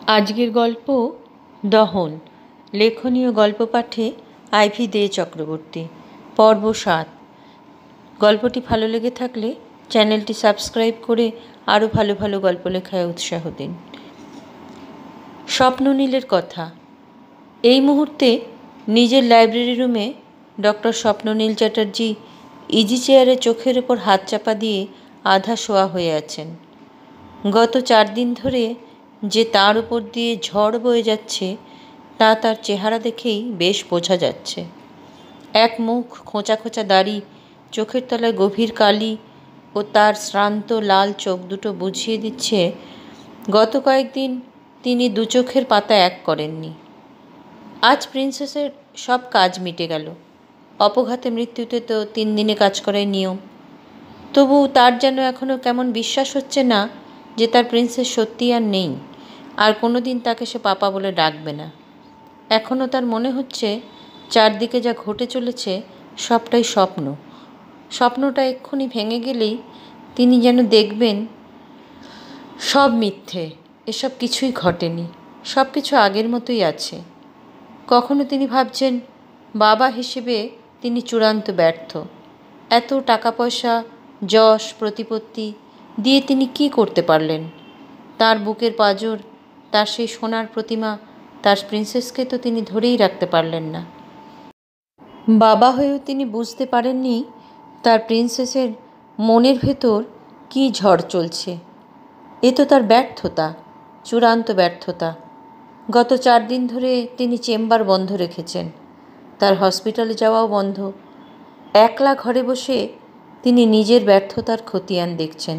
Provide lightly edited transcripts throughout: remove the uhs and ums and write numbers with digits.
আজকের গল্প দহন। লেখনীয় গল্প পাঠে আইভি দে চক্রবর্তী। পর্ব ৭। গল্পটি ভালো লেগে থাকলে চ্যানেলটি সাবস্ক্রাইব করে আরও ভালো ভালো গল্প লেখায় উৎসাহ দিন। স্বপ্ননীলের কথা। এই মুহূর্তে নিজের লাইব্রেরি রুমে ডক্টর স্বপ্ননীল চ্যাটার্জি ইজি চেয়ারে চোখের ওপর হাত চাপা দিয়ে আধা শোয়া হয়ে আছেন। গত 4 দিন ধরে যে তার উপর দিয়ে ঝড় বয়ে যাচ্ছে তা তার চেহারা দেখেই বেশ বোঝা যাচ্ছে। এক মুখ, খোঁচা খোঁচা দাড়ি, চোখের তলায় গভীর কালি ও তার শ্রান্ত লাল চোখ দুটো বুঝিয়ে দিচ্ছে গত কয়েকদিন তিনি দু চোখের পাতা এক করেননি। আজ প্রিন্সেসের সব কাজ মিটে গেল। অপঘাতে মৃত্যুতে তো 3 দিনে কাজ করাই নিয়ম। তবু তার যেন এখনও কেমন বিশ্বাস হচ্ছে না যে তার প্রিন্সেস সত্যি আর নেই, আর কোনো দিন তাকে সে পাপা বলে ডাকবে না। এখনও তার মনে হচ্ছে চারদিকে যা ঘটে চলেছে সবটাই স্বপ্ন। স্বপ্নটা এক্ষুনি ভেঙে গেলেই তিনি যেন দেখবেন সব মিথ্যে, এসব কিছুই ঘটেনি, সব কিছু আগের মতোই আছে। কখনো তিনি ভাবছেন বাবা হিসেবে তিনি চূড়ান্ত ব্যর্থ। এত টাকা পয়সা, যশ, প্রতিপত্তি দিয়ে তিনি কি করতে পারলেন? তার বুকের পাঁজর, তার সেই সোনার প্রতিমা, তার প্রিন্সেসকে তো তিনি ধরেই রাখতে পারলেন না। বাবা হয়েও তিনি বুঝতে পারেননি তার প্রিন্সেসের মনের ভেতর কী ঝড় চলছে। এ তো তার ব্যর্থতা, চূড়ান্ত ব্যর্থতা। গত 4 দিন ধরে তিনি চেম্বার বন্ধ রেখেছেন, তার হসপিটালে যাওয়াও বন্ধ। একলা ঘরে বসে তিনি নিজের ব্যর্থতার খতিয়ান দেখছেন।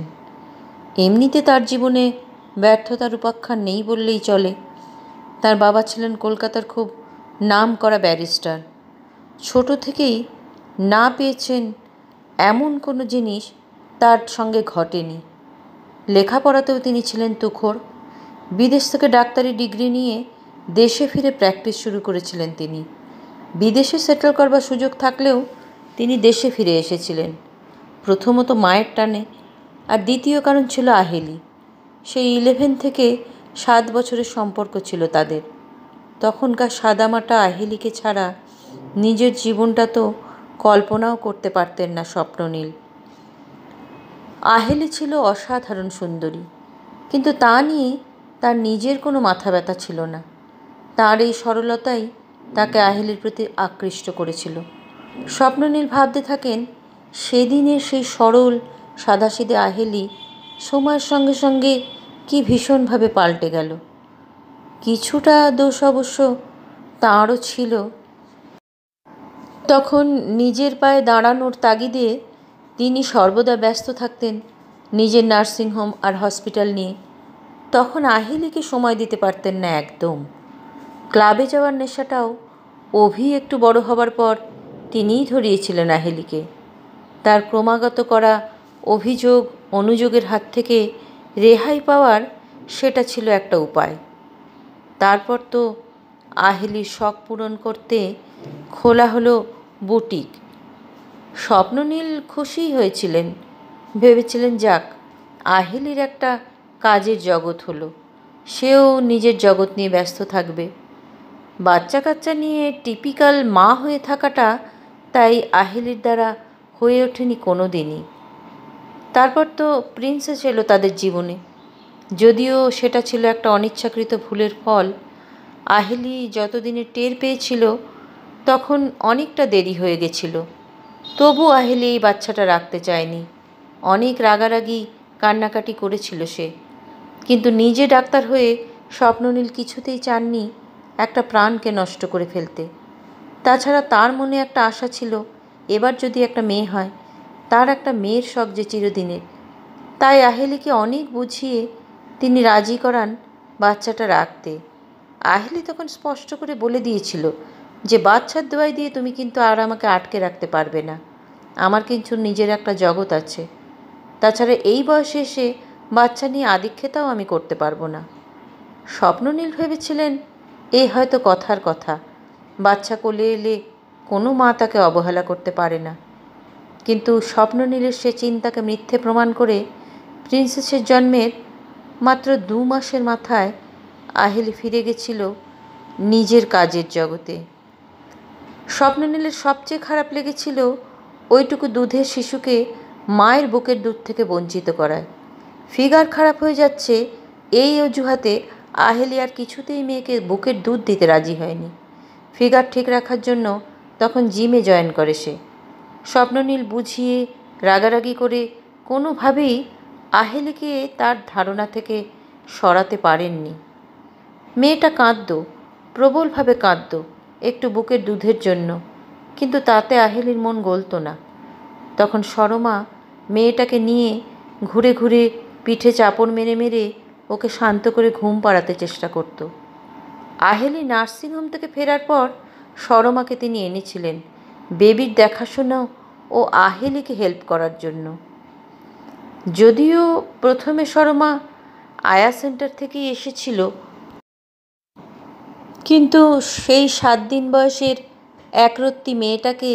এমনিতে তার জীবনে ব্যর্থতার উপাখ্যান নেই বললেই চলে। তার বাবা ছিলেন কলকাতার খুব নাম করা ব্যারিস্টার। ছোট থেকেই না পেয়েছেন এমন কোনো জিনিস তার সঙ্গে ঘটেনি। লেখাপড়াতেও তিনি ছিলেন তুখোড়। বিদেশ থেকে ডাক্তারি ডিগ্রি নিয়ে দেশে ফিরে প্র্যাকটিস শুরু করেছিলেন তিনি। বিদেশে সেটেল করবার সুযোগ থাকলেও তিনি দেশে ফিরে এসেছিলেন, প্রথমত মায়ের টানে, আর দ্বিতীয় কারণ ছিল আহেলি। সেই 11 থেকে 7 বছরের সম্পর্ক ছিল তাদের। তখনকার সাদামাটা আহেলিকে ছাড়া নিজের জীবনটা তো কল্পনাও করতে পারতেন না স্বপ্ননীল। আহেলি ছিল অসাধারণ সুন্দরী, কিন্তু তা নিয়ে তার নিজের কোনো মাথা ব্যথা ছিল না। তার এই সরলতাই তাকে আহেলির প্রতি আকৃষ্ট করেছিল। স্বপ্ননীল ভাবতে থাকেন সেদিনের সেই সরল সাদাসিধে আহেলি সময়ের সঙ্গে সঙ্গে কি ভীষণভাবে পাল্টে গেল। কিছুটা দোষ অবশ্য তাঁরও ছিল। তখন নিজের পায়ে দাঁড়ানোর তাগিদে তিনি সর্বদা ব্যস্ত থাকতেন নিজের নার্সিংহোম আর হসপিটাল নিয়ে। তখন আহেলিকে সময় দিতে পারতেন না একদম। ক্লাবে যাওয়ার নেশাটাও অভি একটু বড় হবার পর তিনিই ধরিয়েছিলেন আহেলিকে। তার ক্রমাগত করা অভিযোগ অনুযোগের হাত থেকে রেহাই পাওয়ার সেটা ছিল একটা উপায়। তারপর তো আহেলির শখ পূরণ করতে খোলা হলো বুটিক। স্বপ্ননীল খুশিই হয়েছিলেন, ভেবেছিলেন যাক, আহেলির একটা কাজের জগৎ হলো, সেও নিজের জগৎ নিয়ে ব্যস্ত থাকবে। বাচ্চা কাচ্চা নিয়ে টিপিক্যাল মা হয়ে থাকাটা তাই আহেলির দ্বারা হয়ে ওঠেনি কোনো দিনই। তারপর তো প্রিন্সেস এলো তাদের জীবনে, যদিও সেটা ছিল একটা অনিচ্ছাকৃত ভুলের ফল। আহেলি যতদিনে টের পেয়েছিল তখন অনেকটা দেরি হয়ে গেছিল। তবু আহেলি এই বাচ্চাটা রাখতে চায়নি। অনেক রাগারাগি কান্নাকাটি করেছিল সে, কিন্তু নিজে ডাক্তার হয়ে স্বপ্ননীল কিছুতেই চাননি একটা প্রাণকে নষ্ট করে ফেলতে। তাছাড়া তার মনে একটা আশা ছিল এবার যদি একটা মেয়ে হয়, তার একটা মেয়ের শখ যে চিরদিনের। তাই আহেলিকে অনেক বুঝিয়ে তিনি রাজি করান বাচ্চাটা রাখতে। আহেলি তখন স্পষ্ট করে বলে দিয়েছিল যে বাচ্চার দোয়াই দিয়ে তুমি কিন্তু আর আমাকে আটকে রাখতে পারবে না, আমার কিন্তু নিজের একটা জগৎ আছে। তাছাড়া এই বয়সে এসে বাচ্চা নিয়ে আদিক্ষেতাও আমি করতে পারবো না। স্বপ্ননীল ভেবেছিলেন এই হয়তো কথার কথা, বাচ্চা কোলে এলে কোনো মা তাকে অবহেলা করতে পারে না। কিন্তু স্বপ্ননীলের সে চিন্তাকে মিথ্যে প্রমাণ করে প্রিন্সেসের জন্মের মাত্র 2 মাসের মাথায় আহেলি ফিরে গেছিল নিজের কাজের জগতে। স্বপ্ননীলের সবচেয়ে খারাপ লেগেছিল ওইটুকু দুধের শিশুকে মায়ের বুকের দুধ থেকে বঞ্চিত করায়। ফিগার খারাপ হয়ে যাচ্ছে এই অজুহাতে আহেলি আর কিছুতেই মেয়েকে বুকের দুধ দিতে রাজি হয়নি। ফিগার ঠিক রাখার জন্য তখন জিমে জয়েন করে সে। স্বপ্ননীল বুঝিয়ে রাগারাগি করে কোনোভাবেই আহেলিকে তার ধারণা থেকে সরাতে পারেননি। মেয়েটা কাঁদত, প্রবলভাবে কাঁদত একটু বুকের দুধের জন্য, কিন্তু তাতে আহেলির মন গলত না। তখন সরমা মেয়েটাকে নিয়ে ঘুরে ঘুরে পিঠে চাপড় মেরে মেরে ওকে শান্ত করে ঘুম পাড়াতে চেষ্টা করত। আহেলি নার্সিংহোম থেকে ফেরার পর সরমাকে তিনি এনেছিলেন বেবির দেখাশোনা ও আহেলিকে হেল্প করার জন্য। যদিও প্রথমে সরমা আয়া সেন্টার থেকেই এসেছিল, কিন্তু সেই 7 দিন বয়সের একরত্তি মেয়েটাকে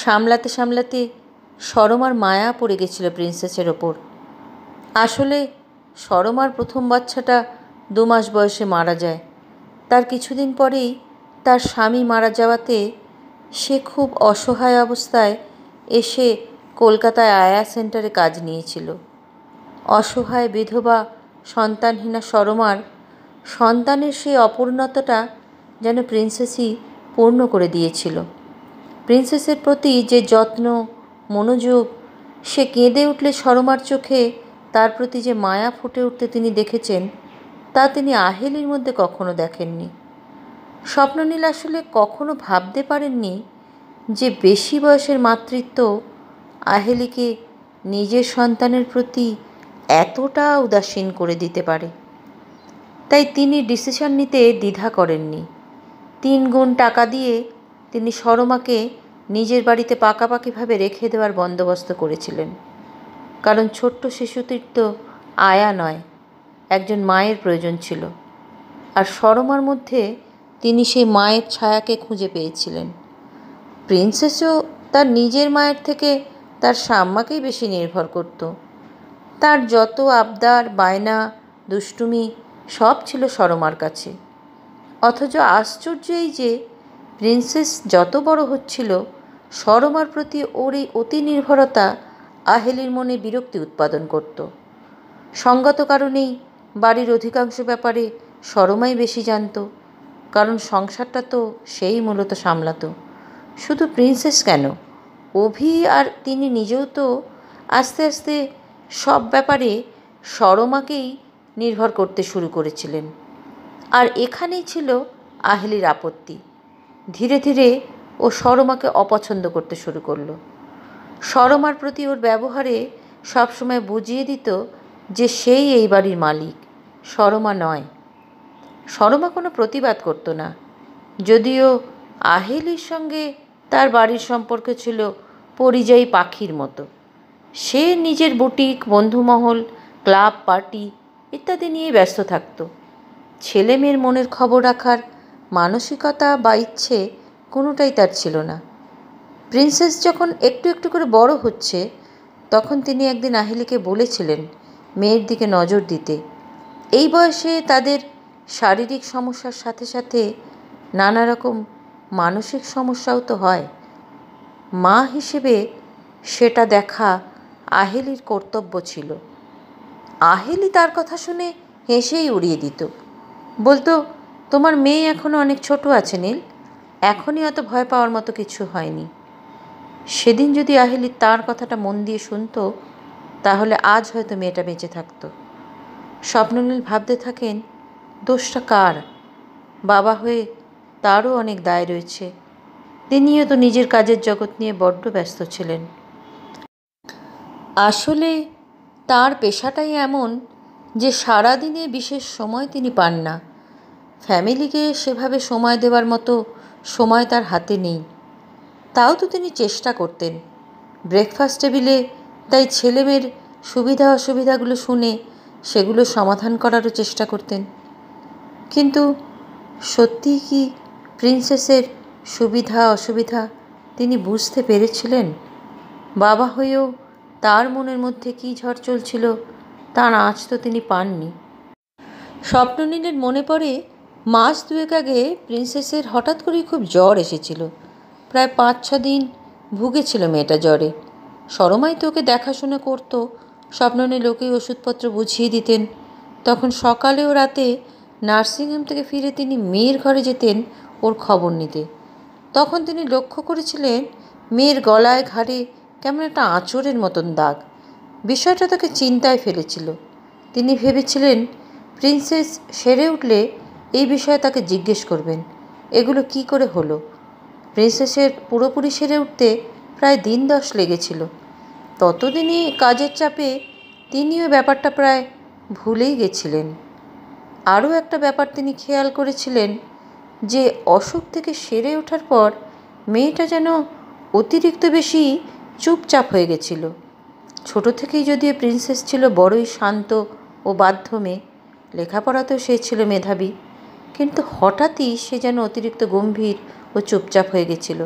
সামলাতে সামলাতে সরমার মায়া পড়ে গেছিল প্রিন্সেসের ওপর। আসলে সরমার প্রথম বাচ্চাটা 2 মাস বয়সে মারা যায়। তার কিছুদিন পরেই তার স্বামী মারা যাওয়াতে সে খুব অসহায় অবস্থায় এসে কলকাতায় আয়া সেন্টারে কাজ নিয়েছিল। অসহায় বিধবা সন্তানহীনা সরমার সন্তানের সেই অপূর্ণতাটা যেন প্রিন্সেসই পূর্ণ করে দিয়েছিল। প্রিন্সেসের প্রতি যে যত্ন, মনোযোগ, সে কেঁদে উঠলে সরমার চোখে তার প্রতি যে মায়া ফুটে উঠতে তিনি দেখেছেন, তা তিনি আহেলির মধ্যে কখনো দেখেননি। স্বপ্ননীল আসলে কখনো ভাবতে পারেননি যে বেশি বয়সের মাতৃত্ব আহেলিকে নিজের সন্তানের প্রতি এতটা উদাসীন করে দিতে পারে। তাই তিনি ডিসিশন নিতে দ্বিধা করেননি। 3 গুণ টাকা দিয়ে তিনি সরমাকে নিজের বাড়িতে পাকাপাকিভাবে রেখে দেওয়ার বন্দোবস্ত করেছিলেন। কারণ ছোট্ট শিশুটির তো আয়া নয়, একজন মায়ের প্রয়োজন ছিল। আর সরমার মধ্যে তিনি সেই মায়ের ছায়াকে খুঁজে পেয়েছিলেন। প্রিন্সেসও তার নিজের মায়ের থেকে তার শাম্মাকেই বেশি নির্ভর করত। তার যত আবদার, বায়না, দুষ্টুমি সব ছিল সরমার কাছে। অথচ আশ্চর্য এই যে প্রিন্সেস যত বড় হচ্ছিল, সরমার প্রতি ওর এই অতি নির্ভরতা আহেলির মনে বিরক্তি উৎপাদন করত। সঙ্গত কারণেই বাড়ির অধিকাংশ ব্যাপারে সরমাই বেশি জানত, কারণ সংসারটা তো সেই মূলত সামলাতো। শুধু প্রিন্সেস কেন, অভি আর তিনি নিজেও তো আস্তে আস্তে সব ব্যাপারে সরমাকেই নির্ভর করতে শুরু করেছিলেন। আর এখানেই ছিল আহেলির আপত্তি। ধীরে ধীরে ও সরমাকে অপছন্দ করতে শুরু করলো। সরমার প্রতি ওর ব্যবহারে সবসময় বুঝিয়ে দিত যে সেই এই বাড়ির মালিক, সরমা নয়। সরমা কোনো প্রতিবাদ করতো না, যদিও আহেলির সঙ্গে তার বাড়ির সম্পর্ক ছিল পরিযায়ী পাখির মতো। সে নিজের বুটিক, বন্ধুমহল, ক্লাব, পার্টি ইত্যাদি নিয়ে ব্যস্ত থাকত। ছেলে মেয়ের মনের খবর রাখার মানসিকতা বা ইচ্ছে কোনোটাই তার ছিল না। প্রিন্সেস যখন একটু একটু করে বড় হচ্ছে, তখন তিনি একদিন আহেলিকে বলেছিলেন মেয়ের দিকে নজর দিতে। এই বয়সে তাদের শারীরিক সমস্যার সাথে সাথে নানা রকম মানসিক সমস্যাও তো হয়। মা হিসেবে সেটা দেখা আহেলির কর্তব্য ছিল। আহেলি তার কথা শুনে হেসেই উড়িয়ে দিত, বলতো, তোমার মেয়ে এখনও অনেক ছোট আছে নীল, এখনই অত ভয় পাওয়ার মতো কিছু হয়নি। সেদিন যদি আহেলি তার কথাটা মন দিয়ে শুনত, তাহলে আজ হয়তো মেয়েটা বেঁচে থাকতো। স্বপ্ননীল ভাবতে থাকেন, দোষটা কার? বাবা হয়ে তারও অনেক দায় রয়েছে। তিনিও তো নিজের কাজের জগৎ নিয়ে বড্ড ব্যস্ত ছিলেন। আসলে তার পেশাটাই এমন যে সারাদিনে বিশেষ সময় তিনি পান না। ফ্যামিলিকে সেভাবে সময় দেওয়ার মতো সময় তার হাতে নেই। তাও তো তিনি চেষ্টা করতেন। ব্রেকফাস্ট টেবিলে তাই ছেলেমেয়ের সুবিধা অসুবিধাগুলো শুনে সেগুলো সমাধান করারও চেষ্টা করতেন। কিন্তু সত্যিই কি প্রিন্সেসের সুবিধা অসুবিধা তিনি বুঝতে পেরেছিলেন? বাবা হয়েও তার মনের মধ্যে কী ঝড় চলছিল তার আঁচ তো তিনি পাননি। স্বপ্ননীলের মনে পড়ে মাস দুয়েক আগে প্রিন্সেসের হঠাৎ করেই খুব জ্বর এসেছিল। প্রায় 5-6 দিন ভুগেছিল মেয়েটা জ্বরে। সরমাই তো ওকে দেখাশোনা করতো। স্বপ্ননীল ওকেই ওষুধপত্র বুঝিয়ে দিতেন। তখন সকালে ও রাতে নার্সিংহোম থেকে ফিরে তিনি মেয়ের ঘরে যেতেন ওর খবর নিতে। তখন তিনি লক্ষ্য করেছিলেন মেয়ের গলায় ঘাড়ে কেমন একটা আঁচড়ের মতন দাগ। বিষয়টা তাকে চিন্তায় ফেলেছিল। তিনি ভেবেছিলেন প্রিন্সেস সেরে উঠলে এই বিষয়ে তাকে জিজ্ঞেস করবেন এগুলো কি করে হলো। প্রিন্সেসের পুরোপুরি সেরে উঠতে প্রায় দিন 10 লেগেছিল। ততদিনই কাজের চাপে তিনিও ব্যাপারটা প্রায় ভুলেই গেছিলেন। আরও একটা ব্যাপার তিনি খেয়াল করেছিলেন যে অসুখ থেকে সেরে ওঠার পর মেয়েটা যেন অতিরিক্ত বেশি চুপচাপ হয়ে গেছিল। ছোট থেকেই যদিও প্রিন্সেস ছিল বড়ই শান্ত ও বাধ্য মেয়ে, লেখাপড়াতেও সে ছিল মেধাবী, কিন্তু হঠাৎই সে যেন অতিরিক্ত গম্ভীর ও চুপচাপ হয়ে গেছিল।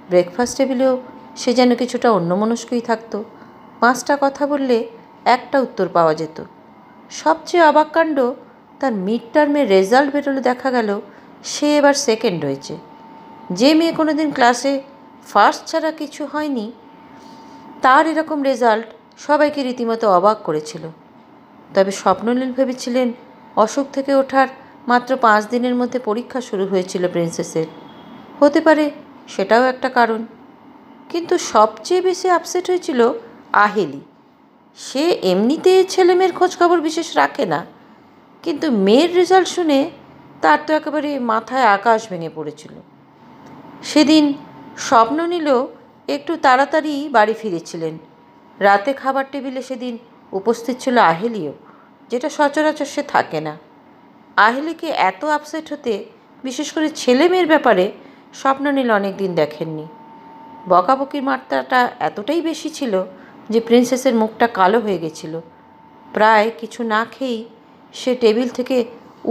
ব্রেকফাস্ট টেবিলেও সে যেন কিছুটা অন্যমনস্কই থাকতো। 5টা কথা বললে একটা উত্তর পাওয়া যেত। সবচেয়ে অবাক কাণ্ড, তার মিড টার্মের রেজাল্ট বেরোলে দেখা গেল সে এবার সেকেন্ড হয়েছে। যে মেয়ে কোনো দিন ক্লাসে ফার্স্ট ছাড়া কিছু হয়নি, তার এরকম রেজাল্ট সবাইকে রীতিমতো অবাক করেছিল। তবে স্বপ্ননীল ভেবেছিলেন অসুখ থেকে ওঠার মাত্র 5 দিনের মধ্যে পরীক্ষা শুরু হয়েছিল প্রিন্সেসের। হতে পারে সেটাও একটা কারণ। কিন্তু সবচেয়ে বেশি আপসেট হয়েছিল আহেলি। সে এমনিতে ছেলেমেয়ের খোঁজখবর বিশেষ রাখে না, কিন্তু মেয়ের রেজাল্ট শুনে তার তো একেবারে মাথায় আকাশ ভেঙে পড়েছিল। সেদিন স্বপ্ননীলও একটু তাড়াতাড়ি বাড়ি ফিরেছিলেন। রাতে খাবার টেবিলে সেদিন উপস্থিত ছিল আহেলিও, যেটা সচরাচর সে থাকে না। আহেলিকে এত আপসেট হতে, বিশেষ করে ছেলে মেয়ের ব্যাপারে, স্বপ্ননীল অনেক দিন দেখেননি। বকাবকির মাত্রাটা এতটাই বেশি ছিল যে প্রিন্সেসের মুখটা কালো হয়ে গেছিল। প্রায় কিছু না খেয়েই সে টেবিল থেকে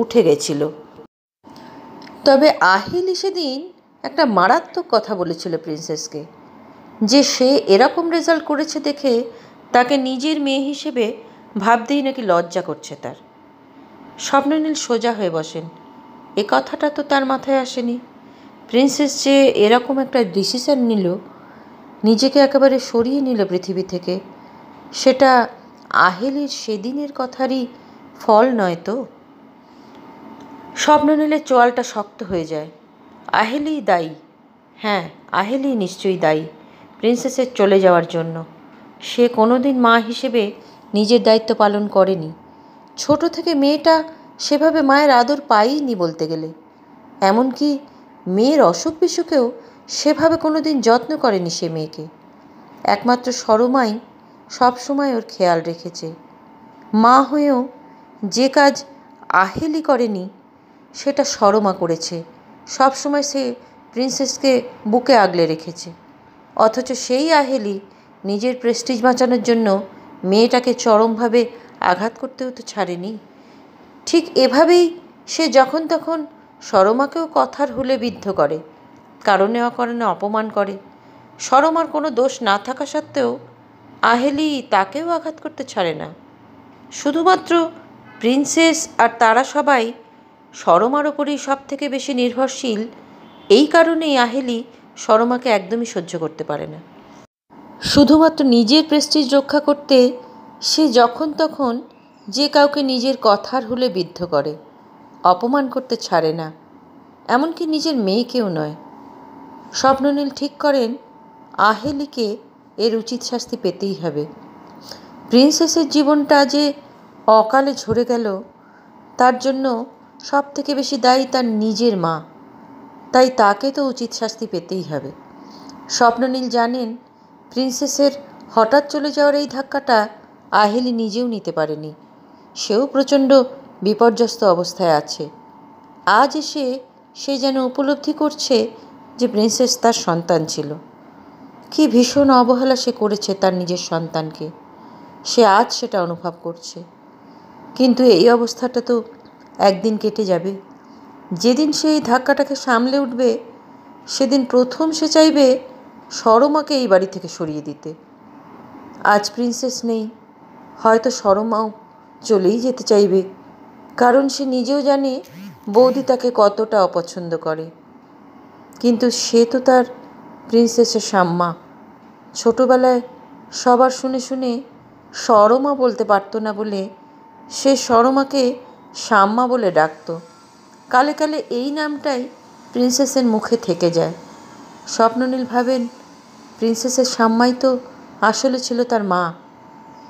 উঠে গেছিল। তবে আহেলি সেদিন একটা মারাত্মক কথা বলেছিল প্রিন্সেসকে, যে সে এরকম রেজাল্ট করেছে দেখে তাকে নিজের মেয়ে হিসেবে ভাবতেই নাকি লজ্জা করছে তার। স্বপ্ননীল সোজা হয়ে বসেন। এ কথাটা তো তার মাথায় আসেনি। প্রিন্সেস যে এরকম একটা ডিসিশন নিল, নিজেকে একেবারে সরিয়ে নিল পৃথিবী থেকে, সেটা আহেলির সেদিনের কথারই ফল নয় তো। স্বপ্ননীলের চোয়ালটা শক্ত হয়ে যায়। আহেলিই দায়ী। হ্যাঁ, আহেলি নিশ্চয়ই দায়ী প্রিন্সেসের চলে যাওয়ার জন্য। সে কোনো দিন মা হিসেবে নিজের দায়িত্ব পালন করেনি। ছোট থেকে মেয়েটা সেভাবে মায়ের আদর পায়ইনি বলতে গেলে। এমনকি মেয়ের অসুখ বিসুখেও সেভাবে কোনো দিন যত্ন করেনি সে মেয়েকে। একমাত্র সরমাই সবসময় ওর খেয়াল রেখেছে। মা হয়েও যে কাজ আহেলি করেনি সেটা সরমা করেছে। সবসময় সে প্রিন্সেসকে বুকে আগলে রেখেছে। অথচ সেই আহেলি নিজের প্রেস্টিজ বাঁচানোর জন্য মেয়েটাকে চরমভাবে আঘাত করতেও তো ছাড়েনি। ঠিক এভাবেই সে যখন তখন সরমাকেও কথার হুলে বিদ্ধ করে, কারণে অকারণে অপমান করে। সরমার কোনো দোষ না থাকা সত্ত্বেও আহেলি তাকেও আঘাত করতে ছাড়ে না। শুধুমাত্র প্রিন্সেস আর তারা সবাই সরমার ওপরেই সব থেকে বেশি নির্ভরশীল। এই কারণেই আহেলি সরমাকে একদমই সহ্য করতে পারে না। শুধুমাত্র নিজের প্রেস্টিজ রক্ষা করতে সে যখন তখন যে কাউকে নিজের কথার হুলে বিদ্ধ করে, অপমান করতে ছাড়ে না, এমনকি নিজের মেয়েকেও নয়। স্বপ্ননীল ঠিক করেন আহেলিকে এর উচিত শাস্তি পেতেই হবে। প্রিন্সেসের জীবনটা যে অকালে ঝরে গেল, তার জন্য সব থেকে বেশি দায়ী তার নিজের মা। তাই তাকে তো উচিত শাস্তি পেতেই হবে। স্বপ্ননীল জানেন প্রিন্সেসের হঠাৎ চলে যাওয়ার এই ধাক্কাটা আহেলি নিজেও নিতে পারেনি। সেও প্রচণ্ড বিপর্যস্ত অবস্থায় আছে। আজ এসে সে যেন উপলব্ধি করছে যে প্রিন্সেস তার সন্তান ছিল। কি ভীষণ অবহেলা সে করেছে তার নিজের সন্তানকে, সে আজ সেটা অনুভব করছে। কিন্তু এই অবস্থাটা তো একদিন কেটে যাবে। যেদিন সে এই ধাক্কাটাকে সামলে উঠবে, সেদিন প্রথম সে চাইবে সরমাকে এই বাড়ি থেকে সরিয়ে দিতে। আজ প্রিন্সেস নেই, হয়তো সরমাও চলেই যেতে চাইবে। কারণ সে নিজেও জানে বৌদি তাকে কতটা অপছন্দ করে। কিন্তু সে তো তার প্রিন্সেসের শাম্মা। ছোটোবেলায় সবার শুনে শুনে সরমা বলতে পারতো না বলে সে সরমাকে শাম্মা বলে ডাকত। কালে কালে এই নামটাই প্রিন্সেসের মুখে থেকে যায়। স্বপ্ননীল ভাবেন প্রিন্সেসের শাম্মাই তো আসলে ছিল তার মা,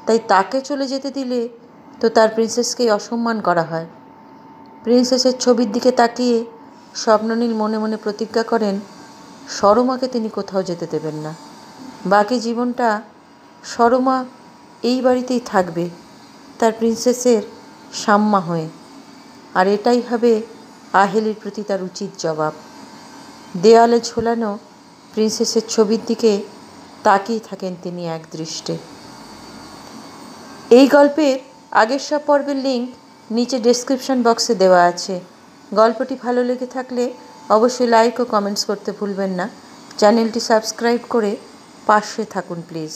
তাই তাকে চলে যেতে দিলে তো তার প্রিন্সেসকেই অসম্মান করা হয়। প্রিন্সেসের ছবির দিকে তাকিয়ে স্বপ্ননীল মনে মনে প্রতিজ্ঞা করেন সরমাকে তিনি কোথাও যেতে দেবেন না। বাকি জীবনটা সরমা এই বাড়িতেই থাকবে তার প্রিন্সেসের শাম্মা হয়ে। আর এটাই হবে আহেলির প্রতি তার উচিত জবাব। দেয়ালে ঝোলানো প্রিন্সেসের ছবির দিকে তাকিয়ে থাকেন তিনি একদৃষ্টে। এই গল্পের আগের সব পর্বের লিঙ্ক নিচে ডেসক্রিপশন বক্সে দেওয়া আছে। গল্পটি ভালো লেগে থাকলে অবশ্যই লাইক ও কমেন্টস করতে ভুলবেন না। চ্যানেলটি সাবস্ক্রাইব করে পাশে থাকুন প্লিজ।